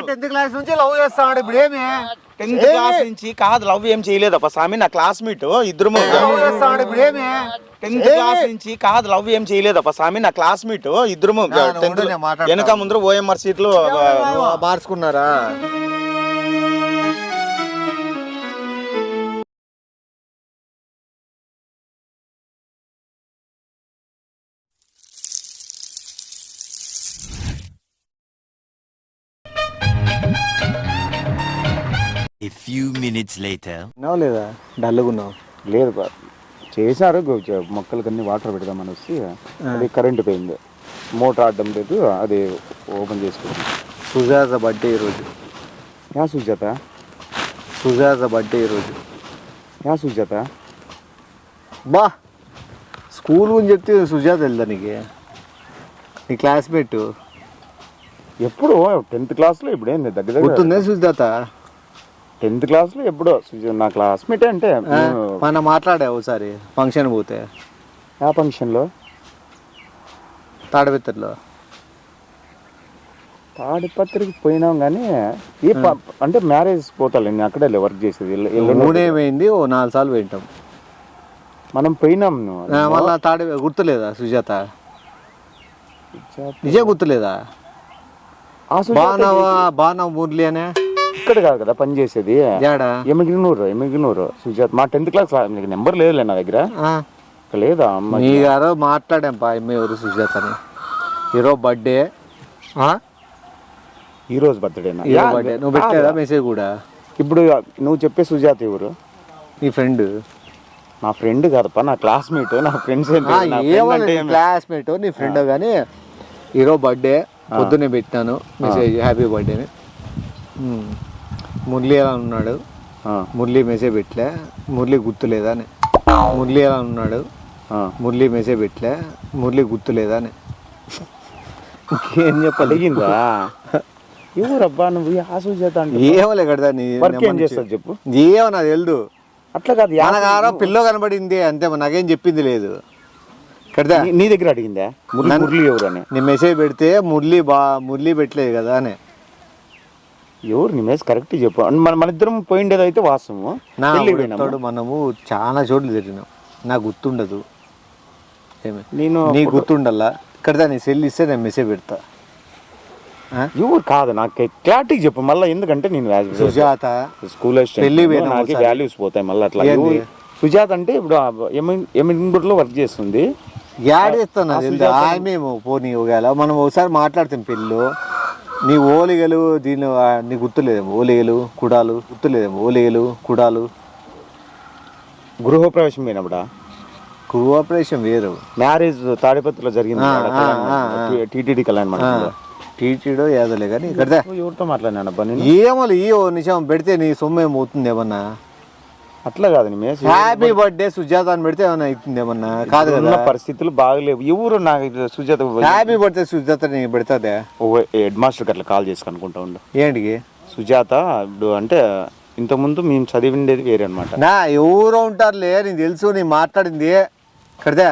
Tenth class నుంచి love చేస్తాడు ఇప్పుడు ఏమి? 10th క్లాస్ నుంచి కాదు, లవ్ ఏం చేయలేదప్ప స్వామి, నా క్లాస్మేట్ ఇద్దరు. లవ్ చేస్తాడు ఇప్పుడు ఏమి? 10th క్లాస్ నుంచి కాదు, లవ్ ఏం చేయలేదప్ప స్వామి, నా క్లాస్మేట్ ఇద్దరు. వెనక ముందర ఓఎంఆర్ సీట్లు మార్చుకున్నారా? A few minutes later. లేదా డల్లుగున్నావు? లేదు బా చేశారు, మొక్కలకి అన్ని వాటర్ పెడదామని వచ్చి అది కరెంట్ పోయింది, మోటార్ ఆడడం లేదు, అది ఓపెన్ చేసుకుంది. సుజాత బర్త్డే ఈరోజు. యా సుజాత? సుజాత బర్త్డే ఈరోజు. యా సుజాత? బా స్కూల్ గురించి చెప్తే సుజాత వెళ్దా నీకు? నీ క్లాస్మేట్ ఎప్పుడు 10th క్లాస్లో ఇప్పుడు ఏంది దగ్గర గుర్తుందే సుజాత? 10th క్లాస్లో ఎప్పుడో నా క్లాస్మేట్. అంటే మన మాట్లాడే ఒకసారి ఫంక్షన్ పోతే. ఆ ఫంక్షన్లో తాడబెత్తర్లో తాడిపత్రికి పోయినాం కానీ అంటే మ్యారేజ్ పోతాను నేను అక్కడే వర్క్ చేసేది. మూడేమైంది, ఓ 4 సార్లు పోయింటాం మనం పోయినాం. మళ్ళా గుర్తులేదా సుజాత? నిజం గుర్తులేదా? బానవ మురళి అనే ఇక్కడ కాదు కదా పని చేసేది, ఎమిగినూరు సుజాత. మా 10th క్లాస్ నెంబర్ లేదులే నా దగ్గర. లేదా మీ గారు మాట్లాడాం పా ఎవరు సుజాత అని. ఈరోజు బర్త్డే, ఈరోజు బర్త్డేనా? బర్త్డే నువ్వు పెట్టలేదా మెసేజ్ కూడా? ఇప్పుడు నువ్వు చెప్పే సుజాత ఎవరు? నీ ఫ్రెండ్? నా ఫ్రెండ్ కాదప్ప, నా క్లాస్మేట్. నా ఫ్రెండ్స్ క్లాస్మేట్ నీ ఫ్రెండ్. కానీ ఈరోజు బర్త్డే పొద్దున్నే పెట్టాను మెసేజ్, హ్యాపీ బర్త్డే అని. మురళి ఎలా ఉన్నాడు? మురళి మెసేజ్ పెట్టలే. మురళి గుర్తులేదా అని. మురళి ఎలా ఉన్నాడు? మురళి మెసేజ్ పెట్టలే. మురళి గుర్తులేదా అని. ఏం చెప్పలిగిందా? ఎవరబ్బా నువ్వు? సుజాత ఏమలే కడదా ఏం చేస్తా చెప్పు. ఏమో నాకు తెలుదు. అట్లా కాదు, యానగారో పిల్లో కనబడింది అంతే, నాకేం చెప్పింది లేదు కడదా. నీ దగ్గర అడిగిందా మురళి ఎవరు అని? నీ మెసేజ్ పెడితే మురళి పెట్టలేదు కదా అని. ఎవరు నీ మెసేజ్ కరెక్ట్ చెప్పు. మన ఇద్దరం పోయిండేది అయితే వాస్తవము. మనము చాలా చోట్ల తిరిగినాం, నాకు గుర్తుండదు. నేను నీకు గుర్తుండల్లా కడదా. నీ సెల్ ఇస్తే నేను మెసేజ్ పెడతా. ఎవరు కాదు నాకు క్లారిటీ చెప్పు మళ్ళీ, ఎందుకంటే నేను సుజాత స్కూల్ నాకు వాల్యూస్ పోతాయి మళ్ళీ అట్లా. సుజాత అంటే ఇప్పుడు ఎమిన్గుడ్లో వర్క్ చేస్తుంది. యాడ్ చేస్తాను మేము పోనీ ఒకవేళ మనం ఒకసారి మాట్లాడుతాం పెళ్ళి. నీ ఓలిగలు దీని నీ గుర్తులేదేమో, ఓలిగలు కుడాలు గుర్తులేదేమో, ఓలిగలు కుడాలు. గృహప్రవేశం పోయినప్పుడా? గృహప్రవేశం వేరు, మ్యారేజ్ తాడిపత్రిలో జరిగింది. టీటీడీ కళ్యాణ మండపంలో. టీటీడో ఏదోలే కానీ ఇక్కడ ఎవరితో మాట్లాడినాడబ్బా నేను? ఏమో ఈ నిజం పెడితే నీ సొమ్ము ఏమో అవుతుంది ఏమన్నా? అట్లా కాదు, హ్యాపీ బర్త్డే సుజాత అని పెడితే ఏమన్నా అవుతుంది ఏమన్నా? కాదు కదా, పరిస్థితులు బాగలేవు. ఎవరు నాకు సుజాత హ్యాపీ బర్త్డే సుజాత నీకు పెడతాదే? హెడ్ మాస్టర్కి అట్లా కాల్ చేసి అనుకుంటా ఉండు. ఏంటికి సుజాత ఇప్పుడు అంటే ఇంతకుముందు మేము చదివిండేది వేరే అనమాట. నా ఎవరో ఉంటారులే, నీకు తెలుసు, నీ మాట్లాడింది కడదా.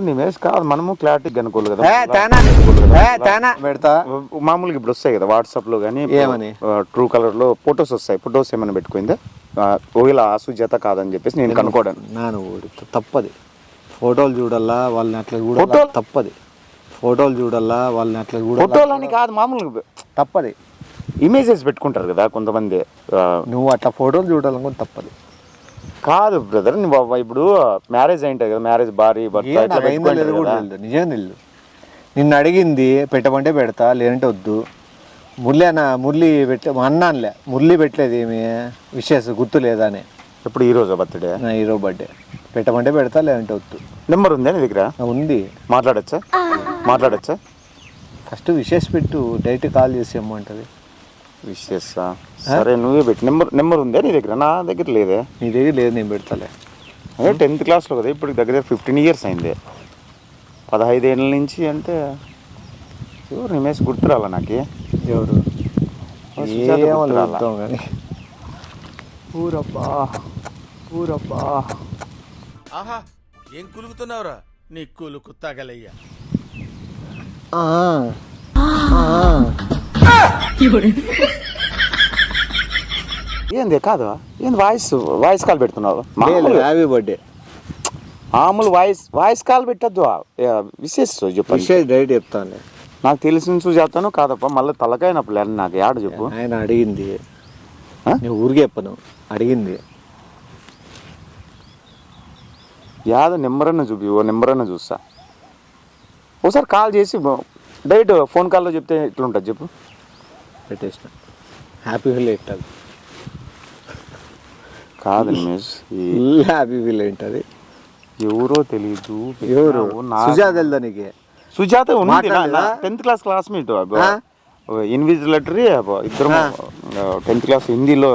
నీ మేస్ కాదు, మనము క్లారిటీ కనుకోవాలి కదా. పెడతా మామూలుగా ఇప్పుడు వస్తాయి కదా వాట్సాప్ లో కానీ, ఏమని ట్రూ కలర్ లో ఫొటోస్ వస్తాయి. ఫొటోస్ ఏమైనా పెట్టుకుందా? ఒకవేళ ఆ సుజాత కాదని చెప్పేసి నేను కనుక్కోవడం. నాను తప్పది. ఫోటోలు చూడల్లా వాళ్ళని అట్లా కూడా తప్పది. ఫోటోలు చూడల్లా వాళ్ళని అట్లా కూడా ఫోటోలు అని కాదు, మామూలుగా తప్పది. ఇమేజెస్ పెట్టుకుంటారు కదా కొంతమంది. నువ్వు అట్లా ఫోటోలు చూడాలనుకుని తప్పది కాదు బ్రదర్. ఇప్పుడు మ్యారేజ్ అయింటాయి కదా, మ్యారేజ్ భార్య నిజం తెలియదు. నిన్ను అడిగింది పెట్టమంటే పెడతా, లేదంటే వద్దు. మురళి అన్నానులే, మురళి పెట్టలేదు ఏమి విషెస్ గుర్తులేదా అని. ఇప్పుడు ఈరోజు బర్త్డే? ఈరోజు బర్త్డే. పెట్టమంటే పెడతా, లేదంటే వద్దు. నెంబర్ ఉందా నీ దగ్గర? ఉంది. మాట్లాడచ్చా? ఫస్ట్ విషెస్ పెట్టు, డైరెక్ట్ కాల్ చేసి ఇమ్మంటది. విషెస్ సరే నువ్వే పెట్టి. నెంబర్ ఉందా నీ దగ్గర? నా దగ్గర లేదే. నీ దగ్గర లేదు, నేను పెడతాలే. అదే 10th క్లాస్లో కదా, ఇప్పుడు దగ్గర 15 years అయింది. 15 ఏళ్ళ నుంచి అంటే ఎవరు నిమేష్ గుర్తురాలా నాకు. ఎవరు కానీ ఊరబ్బా ఆహా, ఏం కులుకుతున్నావురా? నీ కులుకు తగలయ్యా. ఏంది కాదు ఏంది వాయిస్ కాల్ పెడుతున్నావు హ్యాపీ బర్త్డే మామూలు వాయిస్ కాల్ పెట్టద్దు విశేష చెప్పు విషయం డైరెక్ట్ చెప్తాను. నాకు తెలిసిన సుజాతను కాదప్ప మళ్ళీ తలకాయనప్పుడు నాకు యాడ చెప్పు. ఆయన అడిగింది నేను ఊరికి చెప్పను, అడిగింది యాద నెంబరన్నా చూపి, ఓ నెంబరన్నా చూస్తా. ఒకసారి కాల్ చేసి డైరెక్ట్ ఫోన్ కాల్లో చెప్తే ఎట్లుంటుంది చెప్పు. పెట్టేసిన హ్యాపీ ఫీల్ ఏంటది కాదు రమేష్, హ్యాపీ ఫీల్ ఏంటది ఎవరో తెలీదు. ఎవరు సుజాత తెలుదా నీకు? సుజాత ఉంది, మాట్లాడలేదా? 10th class classmate. ఇన్విజిలేటరీ ఇద్దరు 10th క్లాస్ హిందీలో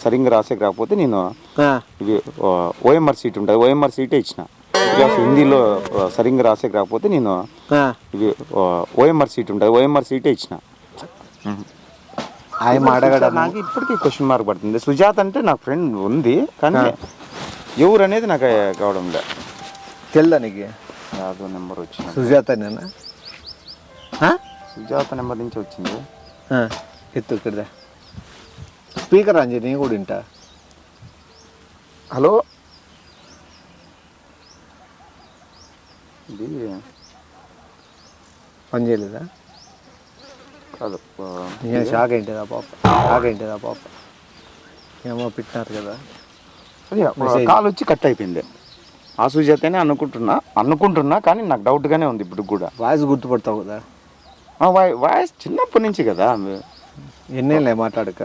సరిగ్గా రాసే కాకపోతే నేను ఇవి ఓఎంఆర్ సీట్ ఉంటుంది, ఓఎంఆర్ సీటే ఇచ్చిన. 10th క్లాస్ హిందీలో సరిగ్గా రాసే కాకపోతే నేను ఇవి ఓఎంఆర్ సీట్ ఉంటుంది, ఓఎంఆర్ సీటే ఇచ్చిన. నాకు ఇప్పటికీ క్వశ్చన్ మార్క్ పడుతుంది. సుజాత అంటే నాకు ఫ్రెండ్ ఉంది కానీ ఎవరు అనేది నాకు కావడం లే. తెలుదా నీకు? యాదో నెంబర్ వచ్చింది, సుజాత నేనా? సుజాత నెంబర్ నుంచి వచ్చింది. ఎత్తు ఇక్కడ స్పీకర్ అంజీ, నేను కూడా వింటా. హలో, ఇది పని చేయలేదా? కాదు, నేను షాక్ ఏంటిదా పాప, షాక్ ఏంటిదా పాప, ఏమో పెట్టినారు కదా. కాల్ వచ్చి కట్ అయిపోయింది. ఆ సుజాతనే అనుకుంటున్నా కానీ నాకు డౌట్గానే ఉంది ఇప్పుడు కూడా. వాయిస్ గుర్తుపడతావు కదా? వాయిస్ చిన్నప్పటి నుంచి కదా. ఎన్నేళ్ళే మాట్లాడక?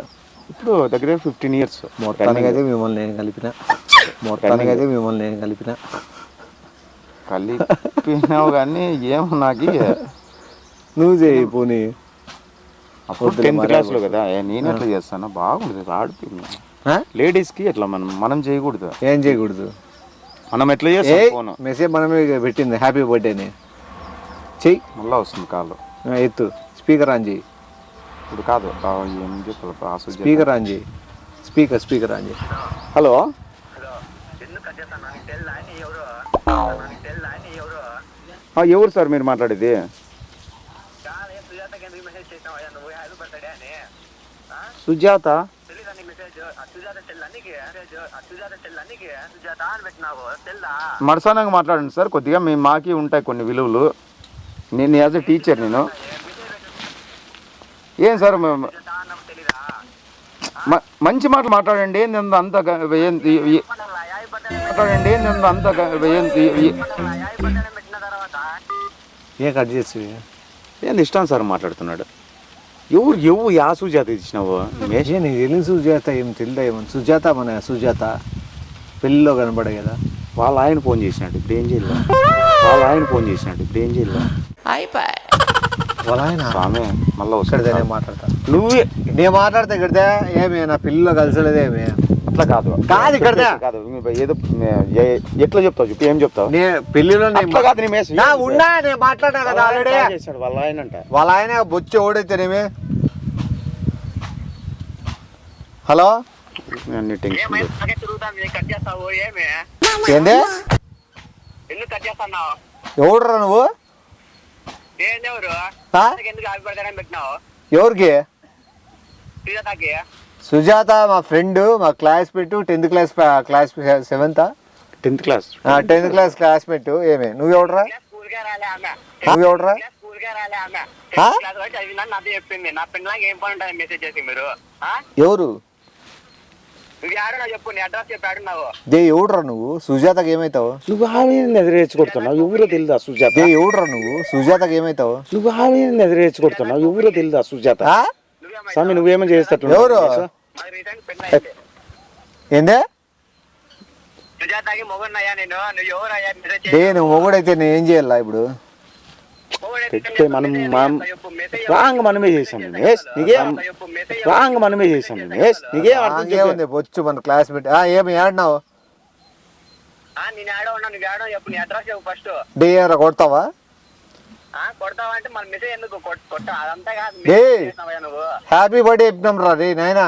ఇప్పుడు దగ్గర 15 years. మొత్తానికైతే మిమ్మల్ని నేను కలిపిన కలిపినావు కానీ ఏమో నాకు నువ్వు చేయి పోనీ. అప్పుడు 10th క్లాస్లో కదా, నేను ఎట్లా చేస్తాను బాగుంటుంది. ఆడిపోయింది లేడీస్కి ఎట్లా మనం చేయకూడదు. ఏం చేయకూడదు? మనం ఎట్లా చేస్తాం ఫోన్ మెసేజ్ మనమే పెట్టింది హ్యాపీ బర్త్డేని. చెయ్యి, మళ్ళీ వస్తుంది కాల్. ఎత్తు స్పీకర్ ఆన్ చేయి. ఇప్పుడు కాదు ఏం చెప్పాలి, స్పీకర్ ఆన్ చేయి, స్పీకర్ ఆన్ చేయి. హలో, ఎవరు సార్ మీరు మాట్లాడేది? సుజాత మరసానంగా మాట్లాడండి సార్. కొద్దిగా మాకి ఉంటాయి కొన్ని విలువలు. నేను యాజ్ ఎ టీచర్, నేను ఏం సార్ మంచి మాటలు మాట్లాడండి. ఏంది అంత మాట్లాడండి, ఏంది అంత ఏ కట్ చేసి ఏంది ఇష్టం సార్ మాట్లాడుతున్నాడు. ఎవరు యా సుజాత ఇచ్చినావు? నీకు తెలియని సుజాత ఏం తెలుదా? ఏమన్నా సుజాత, మన సుజాత పెళ్ళిలో కనబడే కదా. వాళ్ళ ఆయన ఫోన్ చేసినాడు, ఇప్పుడు ఏం చేయలేదు. వాళ్ళ ఆయన వాళ్ళ ఆయన స్వామి మళ్ళీ వస్తాడు. నేను మాట్లాడతా, నువ్వే నేను మాట్లాడతా. ఇక్కడితే ఏమి నా పిల్లలు కలిసలేదేమి? అట్లా కాదు ఇక్కడ కాదు, ఏదో ఎట్లా చెప్తావు చెప్పి, ఏం చెప్తావు? పెళ్లిలో కాదు ఉన్నా నేను మాట్లాడా కదా ఆల్రెడీ. వాళ్ళ ఆయన అంట, వాళ్ళ ఆయన బొచ్చి ఓడైతేనేమి. హలో, ఏంది? ఎవడురా నువ్వు? ఎవరికి? సుజాత మా ఫ్రెండ్, మా classmate, 10th class 7th 10th class classmate. ఏమే నువ్వెవడరా? ఎవరు? ఎవడురా నువ్వు? సుజాతకి ఏమైతావు? నువ్వు ఆమెను ఎదిరేచుకొడుతున్నావు, ఎవరో తెలుదా సుజాత? ఎవడురా నువ్వు? సుజాతకి ఏమైతావు? నువ్వు ఆమెను ఎదిరేచుకొడుతున్నావు, ఎవరో తెలుదా సుజాత? స్వామి నువ్వేమో చేస్తావు? ఎవరు? ఏందే? నువ్వు మొగుడైతే నేను ఏం చేయాలా ఇప్పుడు? మనమే చేసాం, నీకేముంది? బొచ్చు మన క్లాస్మేట్. ఏమి ఆడినావు? డేరా కొడతావా? హ్యాపీ బర్త్డే చెప్పినాం రా రే నాయనా,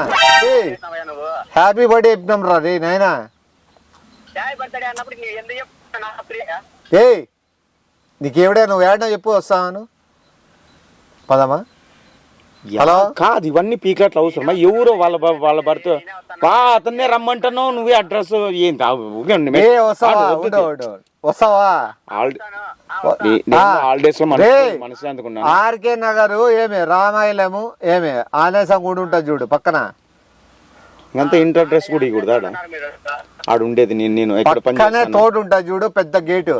హ్యాపీ బర్త్డే చెప్పినాం రా రే నాయనా. నీకేవిడా? నువ్వు ఏడనా చెప్పు, వస్తాను. పదమ్మా. హలో కాదు ఇవన్నీ పీకట్లు అవసరమా? ఎవరో వాళ్ళ భర్త అతన్నే రమ్మంటున్నావు, నువ్వే అడ్రస్ ఏం వస్తావా హాలిడేస్ లో మనశ్శాంతిగా ఉన్నాను. ఆర్కే నగర్ ఏమి రామాయణము ఏమి ఆనేసం కూడా ఉంటుంది చూడు పక్కన. ఇంత ఇంటర్ అడ్రస్ కూడా ఇవ్వకూడదు ఆడు ఉండేది. నేను ఎక్కడ పక్కనే తోడు ఉంటుంది చూడు పెద్ద గేటు.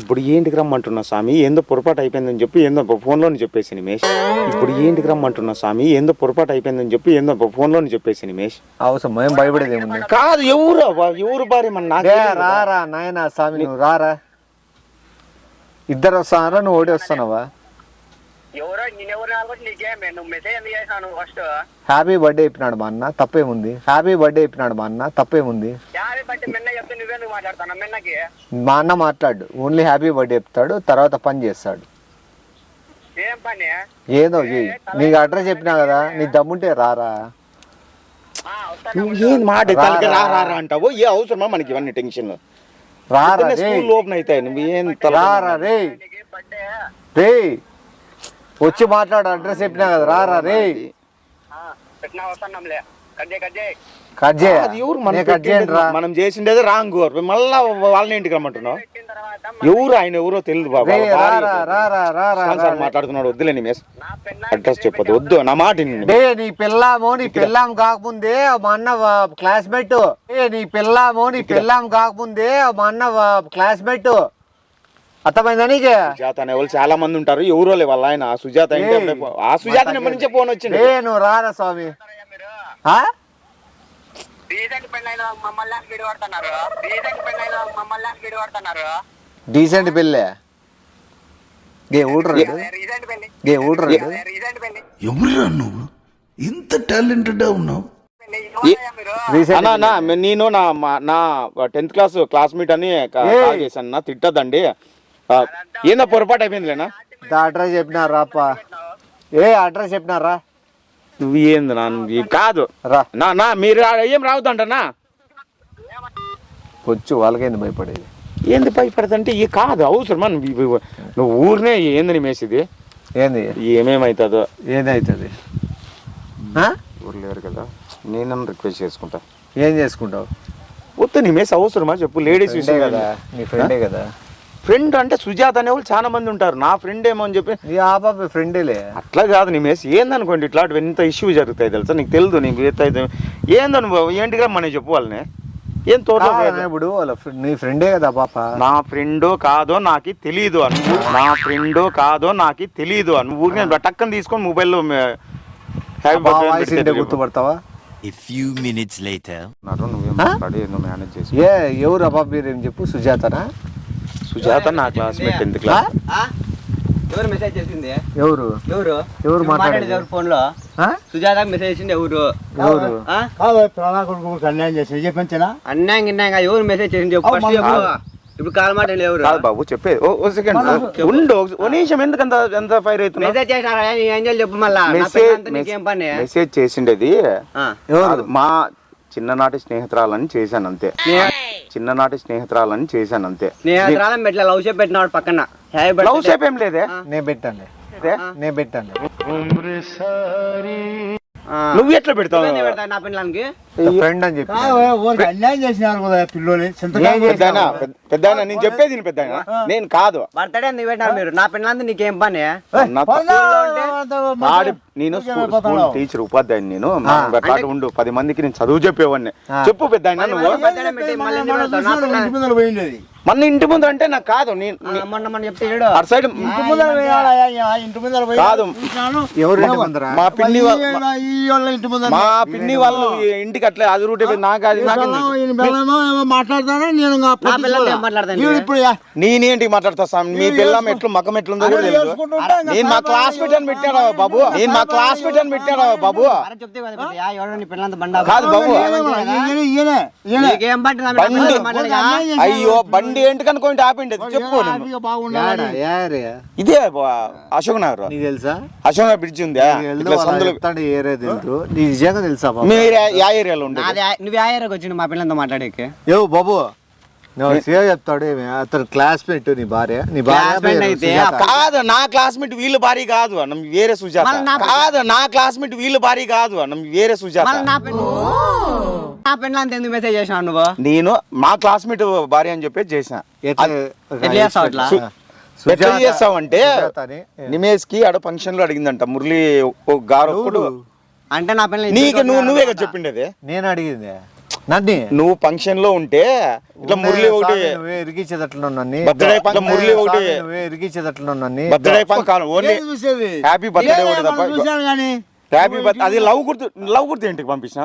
ఇప్పుడు ఏంటికి రమ్మంటున్నా స్వామి? ఏందో పొరపాటు అయిపోయిందని చెప్పి ఏందో ఫోన్లోని చెప్పేసి నిమేష్. ఇప్పుడు ఏంటికి రమ్మంటున్నా స్వామి? ఏందో పొరపాటు అయిపోయిందని చెప్పి ఏందో ఫోన్లోని చెప్పేసి నిమేష్. అవసరం మేము భయపడేది ఏముంది? కాదు ఎవరు భార్య మన రారా నాయన స్వామి, నువ్వు రారా. ఇద్దరు వస్తారా, నువ్వు ఒకటి వస్తున్నావా? హ్యాపీ బర్త్డే చెప్పినాడు మా అన్న, తప్పేముంది? హ్యాపీ బర్త్డే చెప్పినాడు మా అన్న, తప్పేముంది? మా అన్న మాట్లాడు, ఓన్లీ హ్యాపీ బర్త్డే చెప్తాడు, తర్వాత పని చేస్తాడు. ఏదో నీకు అడ్రస్ చెప్పినా కదా, నీ దమ్ముంటే రారా. ఏం మాట అంటావు? ఏ అవసరమా మనకి ఇవన్నీ టెన్షన్? రారా ఓపెన్ అవుతాయి. నువ్వు ఏం రారా రే రే వచ్చి మాట్లాడు, అడ్రస్ చెప్పినా కదా, రారా రే. మనం చేసిండేది రాంగ్, మళ్ళా వాళ్ళని ఇంటికి రమ్మంటున్నావు. ఎవరు ఆయన ఎవరో తెలియదు బాబా. మాట్లాడుతున్నాడు, వద్దులే నీ అడ్రస్ చెప్పదు, వద్దు నా మాట. నీ పిల్లాం కాకముందే మా అన్న క్లాస్మేట్. నీ పిల్లాం కాకముందే మా అన్న క్లాస్మేట్. అర్థమైందా నీకు? సుజాత అనే వాళ్ళు చాలా మంది ఉంటారు, ఎవరో లే వాళ్ళ ఆయన. సుజాత నెంబర్ నుంచే ఫోన్ వచ్చింది. నువ్వు రారా స్వామి. డీసెంట్ పెళ్ళే ఎవరురా నువ్వు ఇంత టాలెంటెడ్ ఉన్నావు? నేను నా 10th క్లాస్ క్లాస్మేట్ అని కాల్ చేశాను నా, తిట్టదండి. ఏందో పొరపాటు అయిపోయిందిలేనా? అడ్రస్ చెప్పినారా అప్ప? అడ్రస్ చెప్పినారా? నువ్వు ఏంది నా కాదు నా మీరు ఏం రావద్దంటనా? వచ్చు వాళ్ళకేంది భయపడేది? ఏంది భయపడదంటే ఈ కాదు అవసరమా? నువ్వు ఊరినే ఏంది నిమేసిది? ఏంది ఏమేమవుతుందో? ఏదవుతుంది? ఊరు లేరు కదా, నేను రిక్వెస్ట్ చేసుకుంటా. ఏం చేసుకుంటావు? వద్దు నిమేసి అవసరమా చెప్పు? లేడీస్ విషయం కదా, నీ ఫ్రెండే కదా. ఫ్రెండ్ అంటే సుజాత అనే వాళ్ళు చాలా మంది ఉంటారు, నా ఫ్రెండ్ ఏమో అని చెప్పి. ఫ్రెండేలే. అట్లా కాదు నిమేసి, ఏందనుకోండి ఇట్లాంటివి ఎంత ఇష్యూ జరుగుతాయి తెలుసా నీకు? తెలుదు నీకు ఏందో నువ్వు ఏంటిగా మనం చెప్పు వాళ్ళని. ఏం ఇప్పుడు నీ ఫ్రెండే కదా పాప. నా ఫ్రెండో కాదో నాకు తెలీదు అను, నా ఫ్రెండో కాదో నాకు తెలీదు అను. ఊరికే టక్కని తీసుకొని మొబైల్లో గుర్తుపడతావా? A few minutes later. Manage చేసి ఎవరు అబ్బా మీరు ఏం చెప్పు? సుజాతనా? సుజాత నా క్లాస్మేట్ 10th క్లాస్. ఎవరు మెసేజ్ చేసింది? ఎవరు ఎవరు మాట్లాడేది ఫోన్ లో? సుజాత మెసేజ్ చేసింది ఎవరు? అన్యాయం చేసింది చెప్పంచనా? అన్యాయం గిన్యాయం ఎవరు మెసేజ్ చేసింది చెప్పు. ఇప్పుడు కాల్ మాట ఎవరు? కాదు బాబు చెప్పేది. ఓ సెకండ్ ఉండు, ఓ నిమిషం. ఎందుకంత ఎంత ఫైర్ అవుతున్నా? మెసేజ్ చేసినారా? ఏం చేయాలి చెప్పు మళ్ళా. మెసేజ్ చేసిండేది మా చిన్ననాటి స్నేహితురాలని చేశాను అంతే. చిన్ననాటి స్నేహితురాలని చేశాను అంతే. స్నేహితురాలని పెట్టలే, లవ్ షేప్ పెట్టినాడు పక్కన. లవ్ షేప్ ఏం లేదే. నేను పెట్టండి. నువ్వు ఎట్లా పెడతావు? నా పిల్లలకి ఫ్రెండ్ అని చెప్పి అన్యాయం చేసినారు కదా పిల్లోని. పెద్ద నేను చెప్పేది పెద్ద నేను కాదు. బర్త్డే ఎందుకు పెట్టినారు మీరు? నా పిల్లలంతా నీకేం పని? నేను స్కూల్ టీచర్ ఉపాధ్యాయుని. నేను ఉండు 10 మందికి నేను చదువు చెప్పేవాడిని. చెప్పు పెద్ద నువ్వు. మన ఇంటి ముందు అంటే నాకు కాదు. మొన్న చెప్తే సైడ్ కాదు, మా పిన్ని వాళ్ళు ఇంటికి అట్లా అది రూట్ నాకు అది మాట్లాడతాను నేను. నేనేంటి మాట్లాడతా స్వామి? మీ పిల్లం ఎట్లు మకం ఎట్లుందో కూడా తెలియదు. నేను మా క్లాస్మేట్ అని పెట్టాడా బాబు? నేను మా క్లాస్మేట్ అని పెట్టాడా బాబు? కాదు బాబు, అయ్యో బండి ఏంటి కనుకోండి ఆపిండి చెప్పు. ఇదే అశోక్ నగర్. తెలుసా? అశోక్ నగర్ బ్రిడ్జ్ ఉందా? నిజంగా తెలుసా? మీరు ఏ ఏరియాలో ఉండేది? నువ్వు ఆ ఏరియాకి వచ్చిండు మా పిల్లలతో మాట్లాడేకి? బాబు నువ్వు సేవ చెప్తాడు ఏమి అతను క్లాస్మేట్ నీ భార్య Classmate అయితే కాదు నా క్లాస్మేట్ వీళ్ళ భార్య కాదు అన్న వేరే సుజాత కాదు నా క్లాస్మేట్ వీళ్ళ భార్య కాదు అన్న వేరే సుజాత నా పెళ్ళ అంత ఎందుకు మెసేజ్ చేసినావు నువ్వు? నేను మా క్లాస్మేట్ భార్య అని చెప్పి చేసిన ఎట్లా చేస్తావు అట్లా? ఎట్లా చేస్తావంటే నిమేష్ కి ఆడ ఫంక్షన్ లో అడిగిందంట మురళి గారు ఒక్కడు అంటే నా పెళ్ళ నీకు నువ్వే కదా చెప్పిండేది నేను అడిగింది నన్ను నువ్వు ఫంక్షన్ లో ఉంటే ఇట్లా మురళి ఒకటి నువ్వే ఇరికిచ్చేటట్లు నన్ను బర్త్డే ఇట్లా మురళి ఒకటి నువ్వే ఇరికిచ్చేటట్లు నన్ను బర్త్డే కాదు ఓన్లీ హ్యాపీ బర్త్డే ఒకటి తప్ప హ్యాపీ బర్త్ అది లవ్ గుర్తు ఇంటికి పంపించిన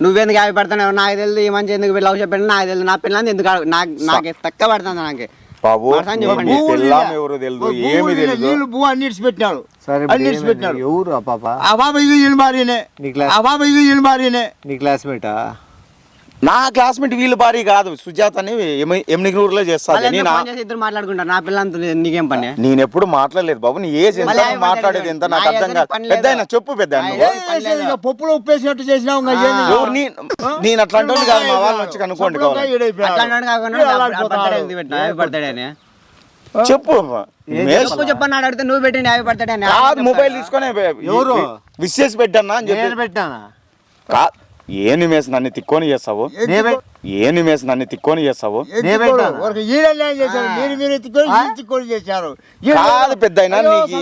నువ్వెందుకు యాభై పడతావు? నాకు తెలియదు ఈ మంచి ఎందుకు లవ్ చెప్పండి, నాకు తెలియదు నా పిల్లలు ఎందుకు నాకు తక్కువ పడుతుంది నాకు బాబు పడతాను చెప్పండి. నీ పిల్లం ఎవరు తెలియదు ఏమి తెలియదు నీళ్ళు భూ అన్నిటి పెట్టినాడు. సరే అన్నిటి పెట్టినాడు. ఎవరు ఆ పాప ఆ బాబా ఇది ఈయన భార్యనే. నీ క్లాస్ ఆ బాబా ఇది ఈయన భార్యనే. నీ క్లాస్మేటా? నా క్లాస్మేట్ వీళ్ళ భార్య కాదు సుజాత అని ఎమ్మిగనూరులో చేస్తాను నేను ఇద్దరు మాట్లాడుకుంటారు. నా పిల్లలతో నీకేం పని? నేను ఎప్పుడు మాట్లాడలేదు బాబు నీ ఏజ్ ఎంత మళ్ళీ మాట్లాడేది ఎంత నాకు అర్థం కాదు. పెద్ద ఆయన చెప్పు పెద్ద ఆయన ఏం చేసేది? ఇంకా పప్పులో ఉప్పేసినట్టు చేసినావు. ఇంకా ఏంది? ఎవరు నేను అట్లాంటి వాడిని కాదు మా వాళ్ళని వచ్చి కనుక్కోండి కావాలి ఈడైపోయాడు. అట్లాంటి కాకుండా బర్త్డే ఎందుకు పెట్టినా? హ్యాపీ బర్త్డే అని చెప్పు చెప్పన్నాడు. అడిగితే నువ్వు పెట్టింది హ్యాపీ బర్త్డే అని. కాదు మొబైల్ తీసుకొని ఎవరు విషెస్ పెట్టన్నా అని చెప్పి నేను పెట్టానా? ఏ నిమేష్ నన్ను తిక్కొని చేస్తావు ఏ నిమేష్ నన్ను తిక్కొని చేస్తావు వరకు ఈయన చేశారు. మీరు ఎత్తుకొని ఈయన ఎత్తుకొని చేశారు. కాదు పెద్ద అయినా నీకు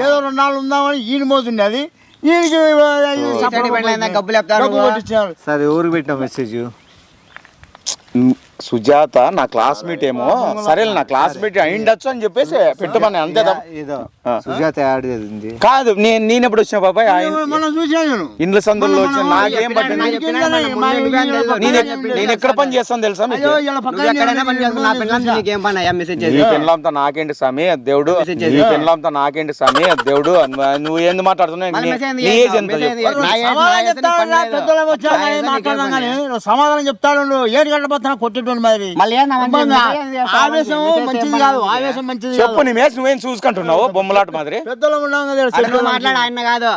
ఏదో 2 నాళ్ళు ఉందామని ఈయన మోతుంది అది ఈయనకి డబ్బులు చెప్తారు. డబ్బు కొట్టించారు. సరే ఎవరికి పెట్టిన మెసేజ్? సుజాత నా క్లాస్మేట్ ఏమో సరే నా క్లాస్మేట్ అయిండొచ్చు అని చెప్పేసి పెట్టమని అంతే తప్ప ఏదో సుజాత యాడ్ చేసింది. కాదు నేను ఎప్పుడు వచ్చిన బాబాయ్ ఆయన మనం చూసాను. ఇండ్ల సందుల్లో వచ్చి నాకేం పట్టింది నేను ఎక్కడ పని చేస్తాను తెలుసా మీకు నీకేం పని? మెసేజ్ నీ పెళ్ళంతా నాకేంటి స్వామి దేవుడు నీ పెళ్ళంతా నాకేంటి స్వామి దేవుడు నువ్వు ఏంది మాట్లాడుతున్నావు నీ ఏజ్ ఎంత సమాధానం చెప్తాడు. 7 గంటల పోతున్నా కొట్టేటువంటి మరి ఆవేశం మంచిది కాదు. ఆవేశం మంచిది చెప్పు నీ మేస్ నువ్వేం చూసుకుంటున్నావు బొమ్మలాట మాదిరి పెద్దలు ఉన్నాం కదా. మాట్లాడు ఆయన కాదు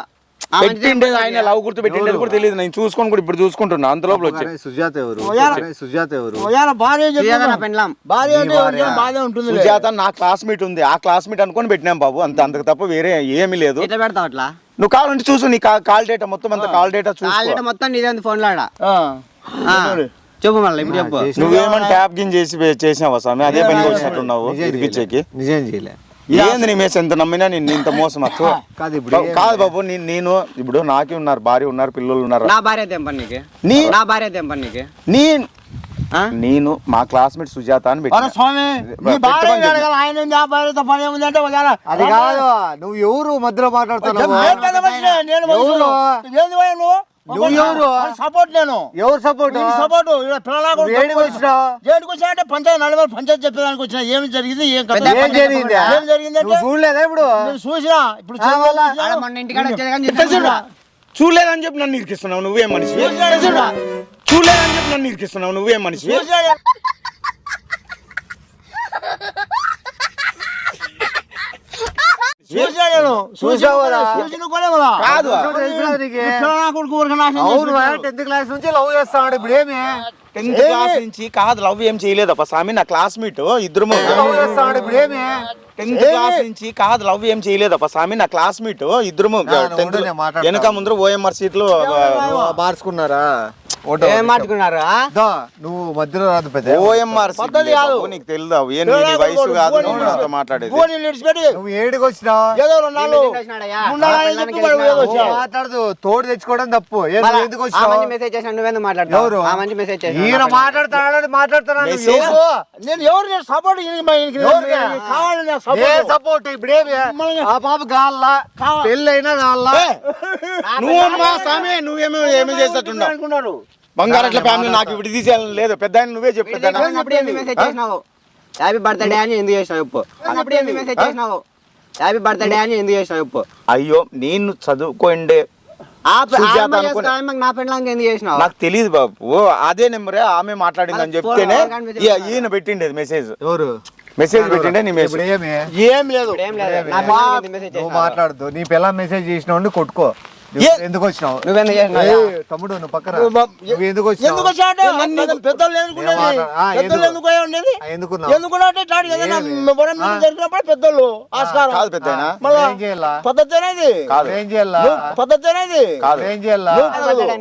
పెట్టిండేది ఆయన లవ్ గుర్తు పెట్టిండేది కూడా తెలియదు. నేను చూసుకొని కూడా ఇప్పుడు చూసుకుంటున్నా అంత లోపల వచ్చి సుజాత ఎవరు? సుజాత ఎవరు? భార్య పెళ్ళాం భార్య బాధ ఉంటుంది. సుజాత నా క్లాస్మేట్ ఉంది ఆ క్లాస్మేట్ అనుకొని పెట్టినాం బాబు అంతకు తప్ప వేరే ఏమీ లేదు. ఎట్లా పెడతావు అట్లా? నువ్వు కావాలంటే చూసు నీ కాల్ డేటా మొత్తం అంతా కాల్ డేటా చూసు మొత్తం నీదే ఫోన్ లో చెప్పు మళ్ళీ ఇప్పుడు చెప్పు. నువ్వేమన్నా ట్యాప్ గిన్ చేసినావా స్వామి? అదే పని వచ్చినట్టున్నావు ఇరికిచ్చేకి. నిజం చేయలే. ఏంది నీ మేస్ ఎంత నమ్మినా నేను ఇంత మోసం అత్తు కాదు బాబు. నేను ఇప్పుడు నాకే ఉన్నారు భార్య ఉన్నారు పిల్లలు ఉన్నారు. నా భార్య తెంపని నీకు నా భార్య తెంపని నీకు నేను మా క్లాస్మేట్ సుజాత అని స్వామి ఆయన భార్యతో పని ఏముందంటే అది కాదు. నువ్వు ఎవరు మధ్యలో మాట్లాడుతున్నావు? నువ్వు ఎవరు? సపోర్ట్ నేను ఎవరు సపోర్ట్? సపోర్ట్ ఏడికి వచ్చినావు? ఏడికి వచ్చా అంటే పంచాయతీ 40 పంచాయతీ చెప్పేదానికి వచ్చిన. ఏమి జరిగింది ఏం జరిగింది? ఏం జరిగిందంటే నువ్వు చూడలేదా ఇప్పుడు? చూసినా ఇప్పుడు మొన్న ఇంటికాడ చూడలేదని చెప్పి నన్ను ఇరికిస్తున్నావు నువ్వేం మనిషి? చూడలేదని చెప్పి నన్ను ఇరికిస్తున్నావు నువ్వేం మనిషి? కాదు 10th క్లాస్ నుంచి లవ్ చేస్తాడు. ఇప్పుడు ఏమి 10th క్లాస్ నుంచి కాదు లవ్ ఏం చేయలేదప్ప స్వామి నా క్లాస్మేట్ ఇద్దరు లవ్ చేస్తాడు. ఇప్పుడు ఏమి 10th క్లాస్ నుంచి కాదు లవ్ ఏం చేయలేదప్ప స్వామి నా క్లాస్మేట్ ఇద్దరు వెనక ముందర ఓఎంఆర్ సీట్ లో మార్చుకున్నారా? మార్చుకున్నారు. నువ్వు మధ్యలో రాదు పెద్ద ఓఎంఆర్ నీకు తెలుదా? వయసు కాదు నువ్వు మాట్లాడేది. నువ్వు ఏడికి వచ్చినావు? మాట్లాడదు. తోడు తెచ్చుకోవడం తప్పు. ఎందుకు వచ్చినావు? మెసేజ్ చేసాను నువ్వెందుకు మాట్లాడతావు? ఆ మంచి మెసేజ్ చేసాను. ఈయన మాట్లాడుతున్నాడు మాట్లాడుతున్నాను. నేను ఎవరు సపోర్ట్ సపోర్ట్ ఇప్పుడేమి ఆ పాప గాల్లా పెళ్ళైనా గాల్లా నువ్వమ్మా స్వామి నువ్వేమో ఏమి చేసేట్టున్నావు బంగారట్ల ఫ్యామిలీ నాకు ఇప్పుడు తీసేయాలని లేదు. పెద్ద నువ్వే చెప్పు. హ్యాపీ బర్త్డే అని ఎందుకు చేసినావు చెప్పు. అప్పుడు ఎందుకు మెసేజ్ చేసినావు? హ్యాపీ బర్త్డే అని ఎందుకు చేసినావు చెప్పు. అయ్యో నేను చదువుకోండే నా పెళ్ళానికి ఎందుకు చేసినావు? నాకు తెలియదు బాబు. అదే నెంబరే ఆమె మాట్లాడిందని చెప్తేనే ఈయన పెట్టిండేది మెసేజ్. ఎవరు మెసేజ్ పెట్టిండే నీ మెసేజ్ ఏం లేదు. నువ్వు మాట్లాడదు. నీ పిల్ల మెసేజ్ చేసినావు కొట్టుకో. ఎందుకు వచ్చినావు నువ్వెందుకు చేసినావు? ఏయ్, తమ్ముడు నువ్వు పక్కన నువ్వు ఎందుకు వచ్చినావు ఎందుకు వచ్చావంటే పెద్దోళ్ళు ఎందుకునేది? పెద్దోళ్ళు ఎందుకు అయి ఉండేది? ఎందుకున్నావు ఎందుకున్నావు ఇట్లాంటి ఏదైనా వరం మీద జరిగినప్పుడు పెద్దోళ్ళు ఆస్కారం. కాదు పెద్దయినా మళ్ళా ఏం చేయాలా పద్ధతి అనేది ఏం చేయాలా పద్ధతి అనేది ఏం చేయాలా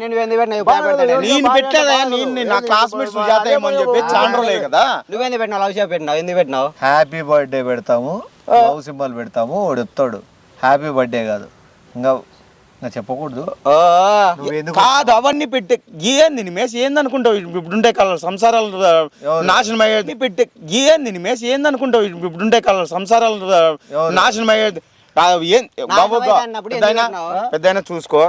నేను ఎందుకు పెట్టినావు? భయపడతాడు. నేను పెట్టేదా నేను నా క్లాస్మేట్ సుజాత ఏమని చెప్పి చాండ్రోలే కదా. నువ్వెందుకు పెట్టినావు? లవ్ షాప్ పెట్టినావు, ఎందుకు పెట్టినావు? హ్యాపీ బర్త్డే పెడతాము లవ్ సింబల్ పెడతాము వాడు చెప్తాడు హ్యాపీ బర్త్డే కాదు ఇంకా చెప్పకూడదు నువ్వు ఎందుకు కాదు అవన్నీ పెట్టే ఏంది నిమేష్ ఏందనుకుంటావు ఇప్పుడుంటే కలర్ సంసారాలు నాశనం అయ్యేది పెట్టే ఏంది నిమేష్ ఏందనుకుంటావు ఇప్పుడుంటే కలర్ సంసారాలు నాశనం అయ్యేది బాబు పెద్దయినా చూసుకో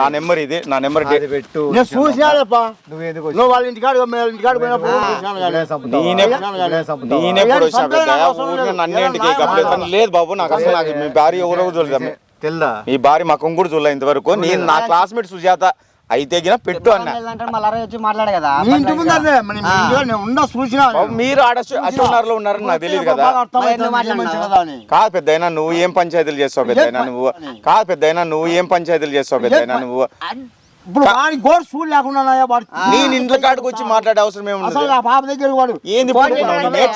నా నెంబర్ ఇది నా నెంబర్ అది పెట్టు నేను చూసినాలేపా. నువ్వు ఎందుకు నువ్వు వాళ్ళ ఇంటికాడ ఇంటికాడ పోయినప్పుడు చూసినాను కానీ. నేనెప్పుడు వచ్చా పెద్ద ఊరికే నన్నేంటికి కప్పుడు లేదు బాబు నాకు అసలు నాకు మీ భార్య ఎవరో చూడలేదు తెల్దా మీ భార్య మా కొంగుడు చూడలే ఇంతవరకు నేను నా క్లాస్మేట్ సుజాత అయితే గిన పెట్టు అన్నా మళ్ళీ వచ్చి మాట్లాడు కదా. నీ ఇంటి ముందు అదే, మన ఇంటికాడ నేను ఉండా చూసినా. బాబు, మీరు ఆడ అశోక్ లో ఉన్నారని నాకు తెలియదు కదా. బాగా అర్థమవుతుంది, ఏ మంచి కదా అని. కాదు పెద్దయినా నువ్వు ఏం పంచాయతీలు చేస్తావు పెద్దయినా నువ్వు కాదు పెద్దయినా నువ్వు ఏం పంచాయతీలు చేస్తావు పెద్దయినా నువ్వు ఇప్పుడు వాడి గోడు చూడు లేకుండా నేను ఇంట్లో కాడికి వచ్చి మాట్లాడే అవసరం ఏముంది అసలు ఆ పాప దగ్గర వాడు ఏంది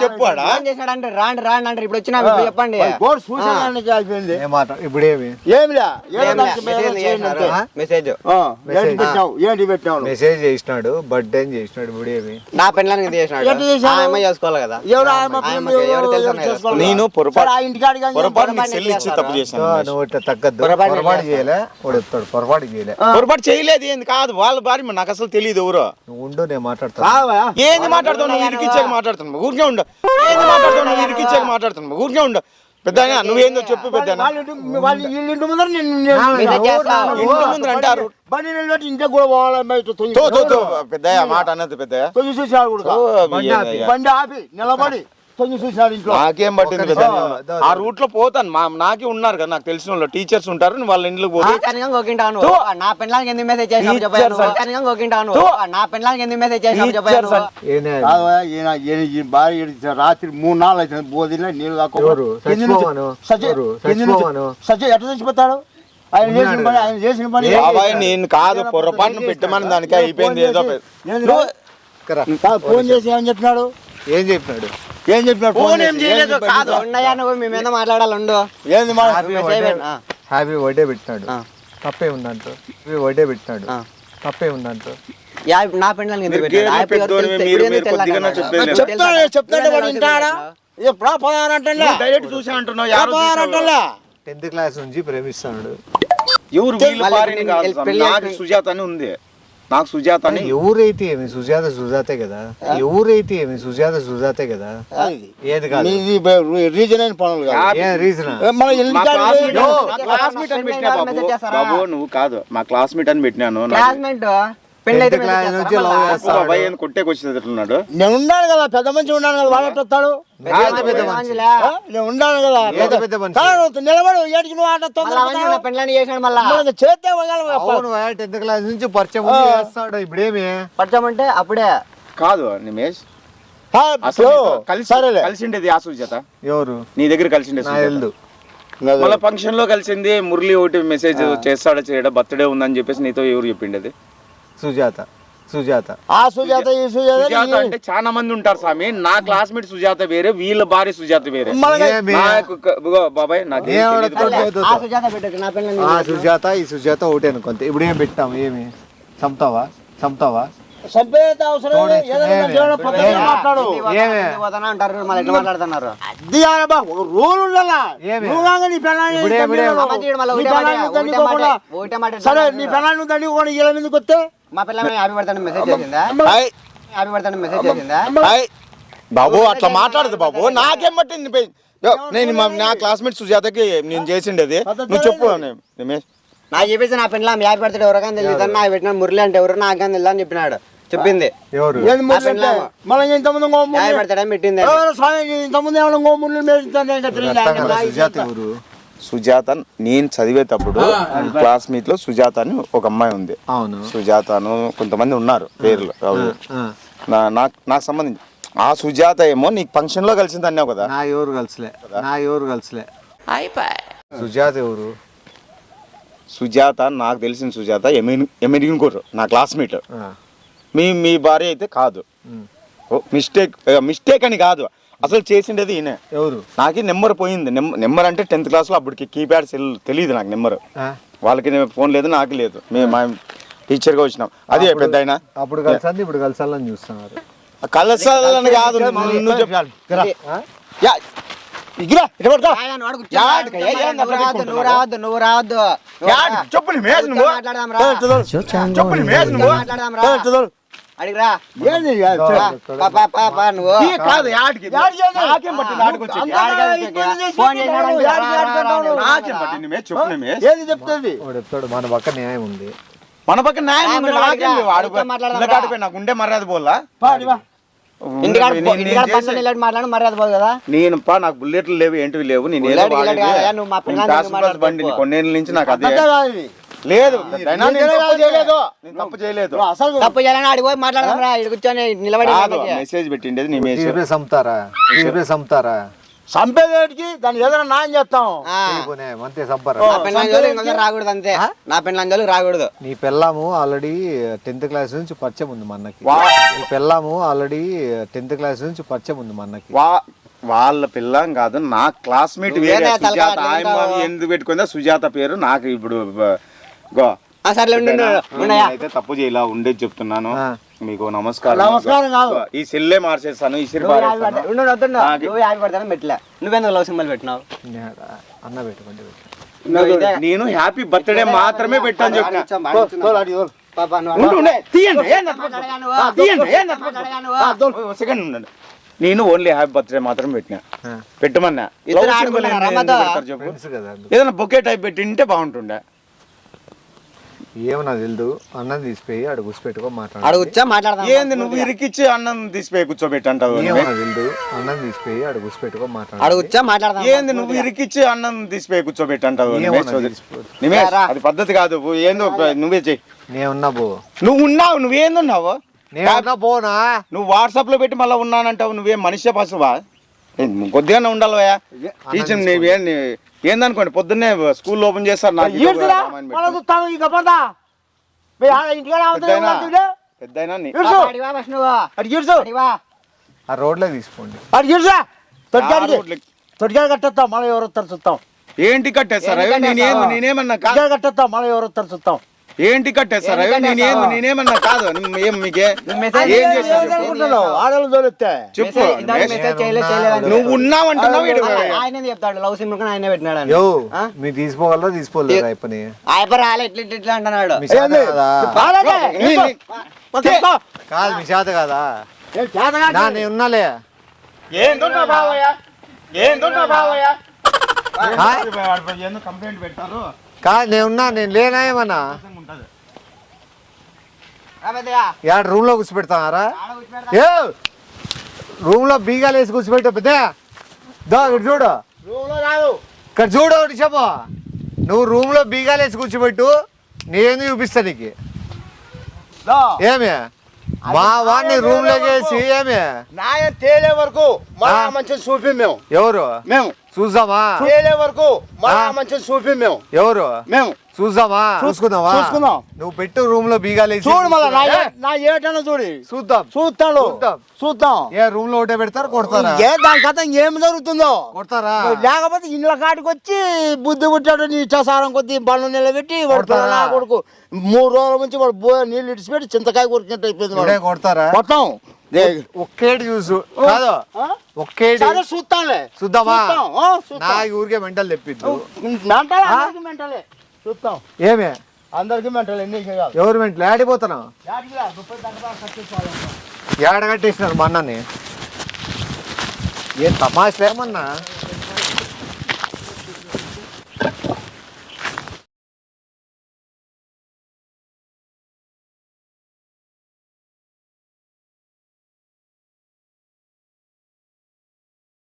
చెప్పువాడా చేశాడంటే రాండి రాండి అంటే ఇప్పుడు వచ్చినా ఇప్పుడు చెప్పండి. గోడు చూసేదానికి అయిపోయింది. ఏం మాట ఇప్పుడు ఏమి ఏమిలే ఏదో దానికి ఏదో చేయండి అంతే. మెసేజ్ ఏంటి పెట్టావు ఏంటి పెట్టావు మెసేజ్ చేసినాడు బర్త్డే అని చేసినాడు ఇప్పుడు ఏమి నా పెళ్ళానికి ఎంత చేసినాడు? ఎంత చేశాడు? ఆ అమ్మాయి చేసుకోవాలి కదా. ఎవరు ఆయమ్మ ఆయమ్మకి ఎవరు తెలుసు అన్నయ్య చేసుకోవాలి? నేను సరే, ఆ ఇంటికాడికి కానీ పొరపాటు నీకు సెల్ ఇచ్చి తప్పు చేశాను నువ్వు ఇట్లా తగ్గద్దు పొరపాటు పొరపాటు చేయలే వాడు చెప్తాడు పొరపాటు చేయలే పొరపాటు చేయలేదు ఏంది కాదు వాళ్ళ భార్య నాకు అసలు తెలియదు ఎవరో నువ్వు ఉండు నేను మాట్లాడతాను కావా? ఏంది మాట్లాడుతావు నువ్వు ఇరికిచ్చాక మాట్లాడుతున్నావు ఊరికే ఉండు ఏంది మాట్లాడుతావు నువ్వు ఇరికిచ్చాక మాట్లాడుతున్నావు ఊరికే ఉండు పెద్దయినా నువ్వేందో చెప్పు పెద్దయినా వాళ్ళ ఇంటి ముందర మెసేజ్ చేస్తావు. ఇంటి ముందు అంటారు బండి నిలబెట్టి ఇంటికి కూడా పోవాలి బయట తో తో తో పెద్దయ్య మాట అన్నది పెద్దయ్య తొంగి చూసాడు కూడా బండి ఆపి నిలబడి తొంగి చూసాడు ఇంట్లో. నాకేం పట్టింది పెద్ద ఆ రూట్ లో పోతాను నాకే ఉన్నారు కదా నాకు తెలిసిన వాళ్ళు టీచర్స్ ఉంటారు వాళ్ళ ఇంట్లోకి పోతే కనికంగా ఒకింటాను నా పెళ్ళానికి ఎందుకు మెసేజ్ చేసినావు చెప్పాను. కనికంగా ఒకింటాను నా పెళ్ళానికి ఎందుకు మెసేజ్ చేసినావు చెప్పాను. కాదువా, ఈ భార్య ఈడ రాత్రి 3 నాలుగు అయితే బోధిలో నీళ్ళు ఎవరు? చచ్చిపోమను. ఎవరు? చచ్చిపోమను. సత్య ఎట్లా చచ్చిపోతాడు? ఆయన చేసిన పని బాబాయ్ నేను కాదు పొరపాటును పెట్టమని దానికి అయిపోయింది ఏదో ఫోన్ చేసి ఏమని చెప్పినాడు? ఏం చెప్పినాడు ఏం చెప్పినాడు? ఫోన్ ఏం చేయలేదు కాదు ఉన్నాయా నువ్వు మీ మీద మాట్లాడాలి ఉండు. ఏంది మా హ్యాపీ బర్త్డే పెట్టినాడు తప్పే ఉందంటూ హ్యాపీ బర్త్డే పెట్టినాడు తప్పే ఉందంటూ నా పెళ్ళానికి ఎందుకు పెట్టాడు? చెప్తాడు వాడు వింటాడా? ఏ ప్రాపదానంటలే డైరెక్ట్ చూసా అంటున్నావు 10th క్లాస్ నుంచి ప్రేమిస్తాడు ఎవరు వీళ్ళ భార్యని కాదు నాకు సుజాత అని ఉంది నాకు సుజాత అని ఎవరైతే ఏమి సుజాతే కదా ఎవరైతే ఏమి సుజాతే కదా ఏది కాదు రీజన్ అయిన పనులు కాదు. ఏం రీజన్ మన ఇంటికాడ క్లాస్మేట్ అని పెట్టినా బాబు నువ్వు కాదు మా క్లాస్మేట్ అని పెట్టినాను క్లాస్మేట్ పెళ్ళైతే క్లాస్ నుంచి లవ్ చేస్తాడు బాబాయ్ అని కొట్టేకి వచ్చినట్టున్నాడు నేను ఉన్నాను కదా పెద్ద మంచి ఉన్నాను కదా వాడు వస్తాడు నేను ఉన్నాను కదా పెద్ద మనిషి. కాదు, నిలబడు ఏడికి నువ్వు ఆట తొందరగా పెళ్ళని చేసినాడు మళ్ళా చేస్తే అవును 10th క్లాస్ నుంచి పరిచయం ఉండి చేస్తాడు ఇప్పుడేమి పడతామంటే అప్పుడే కాదు నిమేష్ అసలు కలిసి సరేలే కలిసిండేది ఆ సుజాత ఎవరు నీ దగ్గర కలిసిండేది నా ఎల్దు మళ్ళీ ఫంక్షన్ లో కలిసింది మురళి ఒకటి మెసేజ్ చేస్తాడా చేయడా బర్త్డే ఉందని చెప్పేసి నీతో ఎవరు చెప్పిండేది సుజాత ఆ సుజాత ఈ సుజాత సుజాత అంటే చాలా మంది ఉంటారు స్వామి నా క్లాస్మేట్ సుజాత వేరే వీళ్ళ భార్య సుజాత వేరే ఏమి? బాబాయ్ నాకు ఆ సుజాత పెట్టచ్చు నా పెళ్ళని ఆ సుజాత ఈ సుజాత ఒకటే అనుకుంటే ఇప్పుడు ఏం పెట్టాము ఏమి చంపుతావా సంపేత అవసరం లేదు. ఏదైనా దేవుడు పద్ధతిగా మాట్లాడు. ఏమి? అంటారు మళ్ళీ ఎట్లా మాట్లాడుతున్నారు అది అనబా, ఒక రూల్ ఉండాలా. ఏమి? నువ్వు కాక నీ పెళ్ళాన్ని ఇప్పుడే- దండిగోడు. మళ్ళీ నీ ఒకటే పెళ్ళాన్ని మాట, దండిగోకుండా. ఒకటే మాట సరే నీ పెళ్ళాన్ని నువ్వు దండిగోకుండా ఇలా ఎందుకు వస్తే మా పిల్లలు హ్యాపీ బర్త్డే మెసేజ్ చేసిందా హ్యాపీ బర్త్డే మెసేజ్ చేసిందా బాబు అట్లా మాట్లాడదు బాబు నాకేం పట్టింది నేను నా క్లాస్మేట్ సుజాతకి నేను చేసిండేది నువ్వు చెప్పు నిమేష్ నాకు చెప్పేసి నా పిల్లలు హ్యాపీ బర్త్డే ఎవరికైనా తెలియదు నాకు పెట్టిన మురళి అంటే ఎవరు నాకు తెలియదు అని చెప్పినాడు చెప్పింది ఎవరు ఏంది ముళ్ళు అంటే? మళ్ళీ ఇంతమంది ఇంకో ముళ్ళు. హ్యాపీ బర్త్డే పెట్టింది ఎవరు స్వామి, ఇంతమంది ఏమైనా ఇంకో ముళ్ళు మేలుతానే ఇంకా తెలియదు. సుజాత ఎవరు సుజాత నేను చదివేటప్పుడు క్లాస్మేట్ లో సుజాత అని ఒక అమ్మాయి ఉంది అవును సుజాతను కొంతమంది ఉన్నారు పేర్లు నాకు సంబంధించి ఆ సుజాత ఏమో నీకు ఫంక్షన్ లో కలిసింది అన్నావు కదా నా ఎవరు కలిసిలే సుజాత ఎవరు సుజాత నాకు తెలిసిన సుజాత ఎమెరిగిన్ కూర నా క్లాస్మేట్. మీ భార్య అయితే కాదు. మిస్టేక్ అని కాదు, అసలు చేసిండేది ఈయన. ఎవరు? నాకు నెంబర్ పోయింది. నెంబర్ అంటే 10th క్లాస్లో అప్పటికి కీప్యాడ్ సెల్ తెలియదు నాకు నెంబర్. వాళ్ళకి ఫోన్ లేదు, నాకు లేదు. మేము మా టీచర్గా వచ్చినాం. అది పెద్ద అయినా అప్పుడు కలిసి ఇప్పుడు కలిసాలని చూస్తున్నారు. కలసాలని కాదు, నువ్వు రావద్దు. అడిగిరా నువ్వు చెప్తాడు మన పక్క న్యాయం ఉంది. మన పక్క న్యాయం నాకు ఉండే మర్యాద పోలా. మర్యాద పోదు కదా. నేను నాకు బుల్లెట్లు లేవు, ఏంటివి లేవు. నేను బండి కొన్నేళ్ళ నుంచి నాకు అదే లేదు. తప్పు చేయలేదు. తప్పు చేయాలని ఆడికి పోయి మాట్లాడదాంరా. ఇక్కడ కూర్చొని నిలబడి మెసేజ్ పెట్టిండేది నీ చంపుతారా? చంపేదేటికి దాన్ని ఏదైనా న్యాయం చేస్తాం. అంతే చంపరా. రాకూడదు అంతే. నా పెళ్ళంజోలికి రాకూడదు. నీ పెళ్ళాము ఆల్రెడీ 10th క్లాస్ నుంచి పరిచయం ఉంది మా అన్నకి. నీ పెళ్ళాము ఆల్రెడీ 10th క్లాస్ నుంచి పరిచయం ఉంది మా అన్నకి. వాళ్ళ పిల్లం కాదు, నా క్లాస్మేట్. సుజాత ఎందుకు పెట్టుకుందా సుజాత పేరు నాకు ఇప్పుడు అయితే తప్పు చేయలా ఉండేది చెప్తున్నాను. మీకు నమస్కారం. ఈ సెల్లే మార్చేస్తాను. ఈ నువ్వెందుకు లవ్ సింబల్ పెట్టినావు? అన్న పెట్టుకోండి. నేను హ్యాపీ బర్త్డే మాత్రమే పెట్టాను చెప్పిన. నేను ఓన్లీ హ్యాపీ బర్త్డే మాత్రం పెట్టినా. పెట్టమన్నా ఏదైనా బొకే టైప్ పెట్టింటే బాగుంటుండే. ఏమన్నా తెలుదు. అన్నం తీసిపోయి అడు కూర్చోపెట్టుకో మాట్లాడదా. ఏంది నువ్వు ఇరికిచ్చి అన్నం తీసిపోయి కూర్చోబెట్టి అంటావు? తెలుదు. అన్నం తీసిపోయి అడు కూర్చోపెట్టుకో మాట్లాడదా. ఏంది నువ్వు ఇరికిచ్చి అన్నం తీసిపోయి కూర్చోబెట్టి అంటావు? నిమేష్, అది పద్ధతి కాదు. ఏందో నువ్వే చెయ్యి. నేనున్నా బో. నువ్వు ఉన్నావు, నువ్వేందున్నావు? పోనా నువ్వు వాట్సాప్ లో పెట్టి మళ్ళీ ఉన్నానంటావు. నువ్వేం మనిషి పశువా? కొద్దిగా ఉండాలి టీచర్. ఏందనుకోండి పొద్దున్నే స్కూల్ ఓపెన్ చేస్తారు. ఆ రోడ్లో తీసుకోండి. తొడిగాడు కట్టేస్తాం మళ్ళీ ఎవరు వస్తారు చూస్తాం. ఏంటి కట్టేస్తారు? నేనేమన్నా కట్టేస్తాం మళ్ళీ ఎవరు వస్తారు చూస్తాం. ఏంటి కట్టేస్తారు? నేనేమన్నా కాదు. ఆడలు తోలిస్తే చెప్పు. నువ్వు ఉన్నావంటున్నావు. ఆయన చెప్తాడు లవ్ సింబల్ ఆయన పెట్టినాడు. మీరు తీసుకోగలరా తీసుకోలేదా? అయిపోయి రాలే ఇట్లా అంటున్నాడు. కాదు మీ చేత కదా. నేను ఉన్నాలే. కంప్లైంట్ పెట్టారు. కాదు నేనున్నా. నేను లేనా ఏమన్నా? రూమ్ లో కూర్చోబెడతానారా? ఏ రూమ్ లో బీగాలు వేసి కూర్చోబెట్టా పెద్ద. ఇక్కడ చూడు, ఇక్కడ చూడు ఒకటి చెప్పు. నువ్వు రూమ్ లో బీగాలు వేసి కూర్చోబెట్టు, నేను చూపిస్తా నీకు. ఏమే మా వాడిని రూమ్ లోకి వేసి ఏమే న్యాయం తేలే వరకు మంచిగా చూపి మేము. ఎవరు? మేము చూద్దామా? తేలే వరకు మంచిగా చూపి మేము. ఎవరు? మేము చూద్దామా? చూసుకుందామా? నువ్వు పెట్టు రూమ్ లో బీగాలు వేసి చూడు. మళ్ళీ నా ఏటన్నా చూడి చూద్దాం. ఏ రూమ్ లో ఒకటే పెడతారు, కొడతారా? దాని కథ ఏం జరుగుతుందో కొడతారా? లేకపోతే ఇండ్ల కాటికి వచ్చి బుద్ధి పుట్టాడు నీ ఇచ్చాసారం కొద్ది బళ్ళు నిలబెట్టి కొడతారా? కొడుకు 3 రోజుల నుంచి వాడు నీళ్ళు ఇడిచిపెట్టి చింతకాయ కొరికినట్టు అయిపోయింది. కొడతారా? కొట్టాం. ఒక్కేటి చూసు కాదు. ఒక్కేటి చూస్తాంలే. చూద్దామా? నా ఊరికే మెంటల్ తెప్పిద్దు. మెంటలే చూస్తాం. ఏమే అందరికి మెంటల్. ఎన్ని ఎవరు మెంటల్? ఆడిపోతున్నావు. ఏడ కట్టేసినారు మా అన్నని. ఏం తమాషలేమన్నా?